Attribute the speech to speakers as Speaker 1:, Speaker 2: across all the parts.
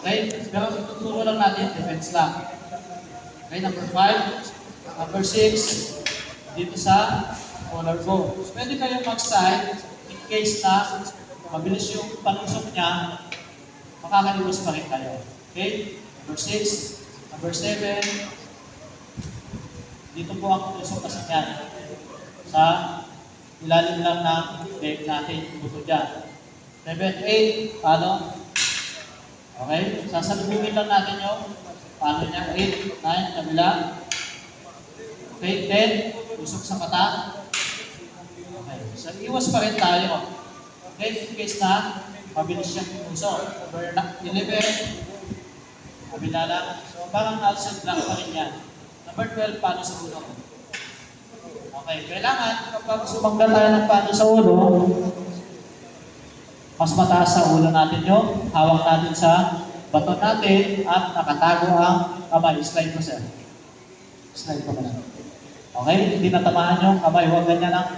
Speaker 1: Okay? Pero tuturo lang natin, defense lang. Okay, number 5. Number 6, dito sa collarbone. So, pwede kayong mag-side in case na mabilis yung panusok niya, makakaliwas pa rin kayo. Okay? Number 6. Number 7, dito po ang tusok kasi niyan. Sa ilalim lang ng leg natin, buto dyan. 7, 8, paano? Okay? Sasalubungin lang natin yung paano niya. 8, 9, kabila. Okay, 10, tusok sa mata. Okay, so iwas pa rin tayo. Okay, in case na mabilis siyang tusok. Number 11, kabila lang. So parang outside lang pa rin yan. Number 12, paano sa ulo. Okay, kailangan kapag sumangga tayo ng paano sa ulo, mas mataas sa ulo natin yung hawak natin sa baton natin at nakatago ang kamay. Slide ko, sir. Slide ko na. Okay? Hindi natamaan yung kamay. Huwag ganyan ang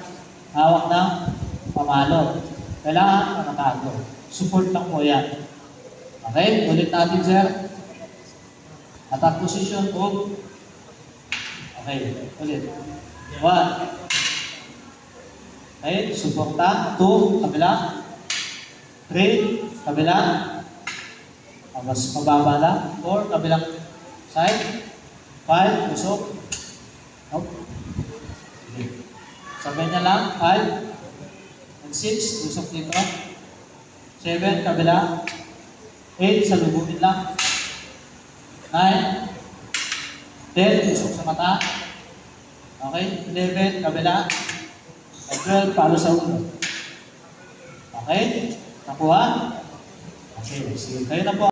Speaker 1: hawak ng pamalo. Kailangan nakatago. Support lang po yan. Okay? Ulit natin, sir. Attack position. Boom. Okay. Ulit. 1. Okay? Suporta. 2. Kabila. 3. Kabila. Mas mababa lang. 4. Kabilang side. 5. Usok. Nope. Okay. Sabay niya lang. 5. And 6. Usok dito. 7. Kabila. 8. Salubungin lang. 9. 10. Usok sa mata. Okay. 11. Kabila. And 12. Palo sa ulo. Okay. Nakuha? Okay. Sige. Kayo na po.